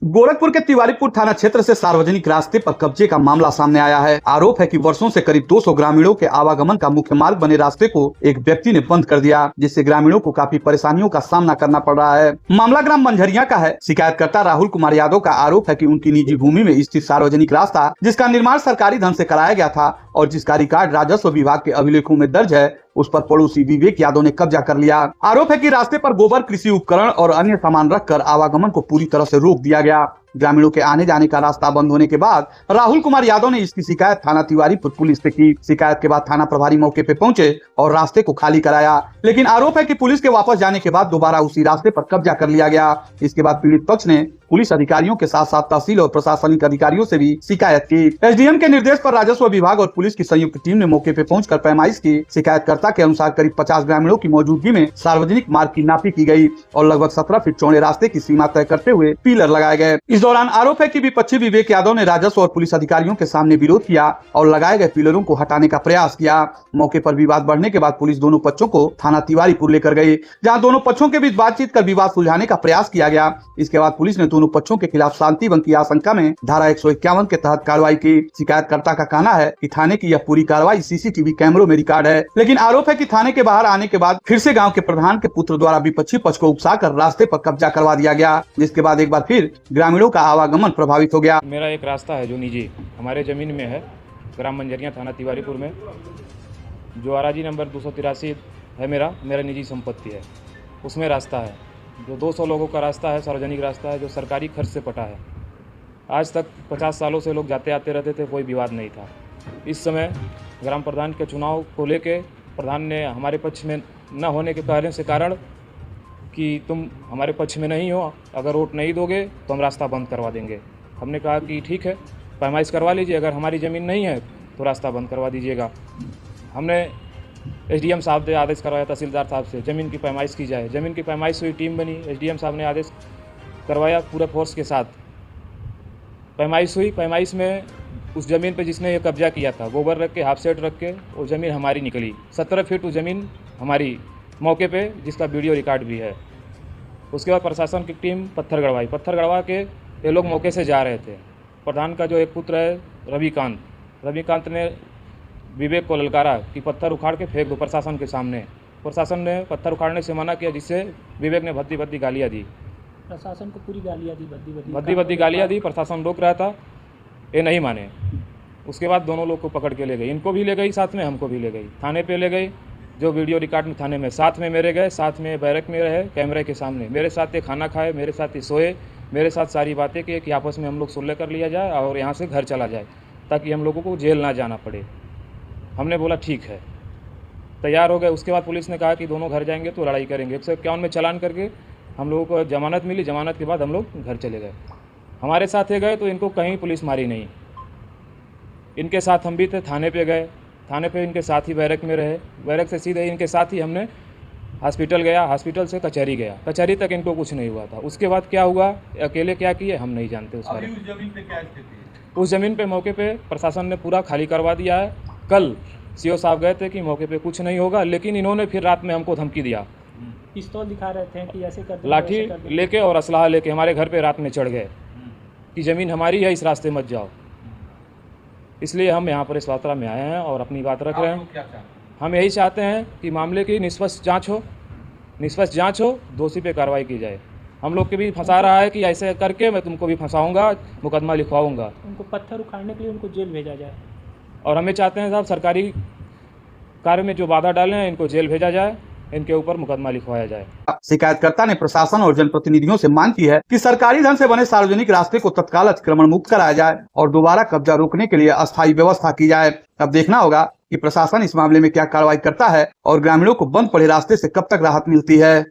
गोरखपुर के तिवारीपुर थाना क्षेत्र से सार्वजनिक रास्ते पर कब्जे का मामला सामने आया है। आरोप है कि वर्षों से करीब 200 ग्रामीणों के आवागमन का मुख्य मार्ग बने रास्ते को एक व्यक्ति ने बंद कर दिया, जिससे ग्रामीणों को काफी परेशानियों का सामना करना पड़ रहा है। मामला ग्राम मंझरिया का है। शिकायतकर्ता राहुल कुमार यादव का आरोप है कि उनकी निजी भूमि में स्थित सार्वजनिक रास्ता, जिसका निर्माण सरकारी धन से कराया गया था और जिसका रिकॉर्ड राजस्व विभाग के अभिलेखों में दर्ज है, उस पर पड़ोसी विवेक यादव ने कब्जा कर लिया। आरोप है कि रास्ते पर गोबर, कृषि उपकरण और अन्य सामान रखकर आवागमन को पूरी तरह से रोक दिया गया। ग्रामीणों के आने जाने का रास्ता बंद होने के बाद राहुल कुमार यादव ने इसकी शिकायत थाना तिवारीपुर पुलिस से की। शिकायत के बाद थाना प्रभारी मौके पे पहुंचे और रास्ते को खाली कराया, लेकिन आरोप है कि पुलिस के वापस जाने के बाद दोबारा उसी रास्ते पर कब्जा कर लिया गया। इसके बाद पीड़ित पक्ष ने पुलिस अधिकारियों के साथ साथ तहसील और प्रशासनिक अधिकारियों से भी शिकायत की। एसडीएम के निर्देश पर राजस्व विभाग और पुलिस की संयुक्त टीम ने मौके पे पहुंचकर पैमाइश की। शिकायतकर्ता के अनुसार करीब 50 ग्रामीणों की मौजूदगी में सार्वजनिक मार्ग की नापी की गई और लगभग 17 फीट चौड़े रास्ते की सीमा तय करते हुए पिलर लगाए गए। इस दौरान आरोप है कि विपक्षी विवेक यादव ने राजस्व और पुलिस अधिकारियों के सामने विरोध किया और लगाए गए पिलरों को हटाने का प्रयास किया। मौके पर विवाद बढ़ने के बाद पुलिस दोनों पक्षों को थाना तिवारीपुर लेकर गई, जहां दोनों पक्षों के बीच बातचीत कर विवाद सुलझाने का प्रयास किया गया। इसके बाद पुलिस ने दोनों पक्षों के खिलाफ शांति भंग की आशंका में धारा 151 के तहत कार्रवाई की। शिकायतकर्ता का कहना है कि थाने की यह पूरी कार्रवाई सीसीटीवी कैमरों में रिकॉर्ड है, लेकिन आरोप है कि थाने के बाहर आने के बाद फिर से गांव के प्रधान के पुत्र द्वारा विपक्षी पक्ष को उकसाकर रास्ते पर कब्जा करवा दिया गया, जिसके बाद एक बार फिर ग्रामीणों का आवागमन प्रभावित हो गया। मेरा एक रास्ता है जो निजी हमारे ज़मीन में है, ग्राम मंझरिया थाना तिवारीपुर में, जो आराजी नंबर 283 है। मेरा निजी संपत्ति है, उसमें रास्ता है जो 200 लोगों का रास्ता है, सार्वजनिक रास्ता है जो सरकारी खर्च से पटा है। आज तक 50 सालों से लोग जाते आते रहते थे, कोई विवाद नहीं था। इस समय ग्राम प्रधान के चुनाव को लेके प्रधान ने हमारे पक्ष में न होने के कारण कि तुम हमारे पक्ष में नहीं हो, अगर वोट नहीं दोगे तो हम रास्ता बंद करवा देंगे। हमने कहा कि ठीक है, पैमाइश करवा लीजिए, अगर हमारी ज़मीन नहीं है तो रास्ता बंद करवा दीजिएगा। हमने एसडीएम साहब से आदेश करवाया, तहसीलदार साहब से ज़मीन की पैमाइश की जाए। ज़मीन की पैमाइश हुई, टीम बनी, एसडीएम साहब ने आदेश करवाया, पूरे फोर्स के साथ पैमाइश हुई। पैमाइश में उस ज़मीन पे जिसने ये कब्जा किया था, गोबर रख के, हाफ सेट रख के, वो ज़मीन हमारी निकली। 17 फीट वो ज़मीन हमारी मौके पे, जिसका वीडियो रिकॉर्ड भी है। उसके बाद प्रशासन की टीम पत्थर गड़वा के ये लोग मौके से जा रहे थे। प्रधान का जो एक पुत्र है रविकांत ने विवेक को ललकारा कि पत्थर उखाड़ के फेंक दो प्रशासन के सामने। प्रशासन ने पत्थर उखाड़ने से मना किया, जिससे विवेक ने भद्दी गालियाँ दी। प्रशासन को पूरी गालियाँ दी, भद्दी गालियाँ दी। प्रशासन रोक रहा था, ये नहीं माने। उसके बाद दोनों लोग को पकड़ के ले गई, इनको भी ले गई, साथ में हमको भी ले गई, थाने पे ले गई। जो वीडियो रिकॉर्ड में थाने में साथ में मेरे गए, साथ में बैरक में रहे, कैमरे के सामने मेरे साथ ये खाना खाए, मेरे साथ ही सोए, मेरे साथ सारी बातें की कि आपस में हम लोग सुलह कर लिया जाए और यहाँ से घर चला जाए, ताकि हम लोगों को जेल ना जाना पड़े। हमने बोला ठीक है, तैयार हो गए। उसके बाद पुलिस ने कहा कि दोनों घर जाएंगे तो लड़ाई करेंगे। 151 में चालान करके हम लोगों को जमानत मिली। जमानत के बाद हम लोग घर चले गए। हमारे साथ ये गए तो इनको कहीं पुलिस मारी नहीं, इनके साथ हम भी थे। थाने पे गए, थाने पे इनके साथ ही बैरक में रहे, बैरक से सीधे इनके साथ ही हमने हॉस्पिटल गया, हॉस्पिटल से कचहरी गया, कचहरी तक इनको कुछ नहीं हुआ था। उसके बाद क्या हुआ, अकेले क्या किए हम नहीं जानते उस बारे में। उस ज़मीन पे मौके पे प्रशासन ने पूरा खाली करवा दिया है। कल सीओ साहब गए थे कि मौके पे कुछ नहीं होगा, लेकिन इन्होंने फिर रात में हमको धमकी दिया। पिस्तौल दिखा रहे थे कि ऐसे कर, लाठी लेके और असलाह लेके हमारे घर पे रात में चढ़ गए कि ज़मीन हमारी है, इस रास्ते मत जाओ। इसलिए हम यहाँ पर इस यात्रा में आए हैं और अपनी बात रख रहे हैं। हम यही चाहते हैं कि मामले की निष्पक्ष जांच हो, दोषी पे कार्रवाई की जाए। हम लोग के भी फंसा रहा है कि ऐसे करके मैं तुमको भी फंसाऊंगा, मुकदमा लिखवाऊंगा। उनको पत्थर उखाड़ने के लिए उनको जेल भेजा जाए, और हमें चाहते हैं साहब सरकारी कार्य में जो बाधा डाले हैं इनको जेल भेजा जाए, इनके ऊपर मुकदमा लिखवाया जाए। शिकायतकर्ता ने प्रशासन और जनप्रतिनिधियों से मांग की है कि सरकारी धन से बने सार्वजनिक रास्ते को तत्काल अतिक्रमण मुक्त कराया जाए और दोबारा कब्जा रोकने के लिए अस्थायी व्यवस्था की जाए। अब देखना होगा कि प्रशासन इस मामले में क्या कार्रवाई करता है और ग्रामीणों को बंद पड़े रास्ते से कब तक राहत मिलती है।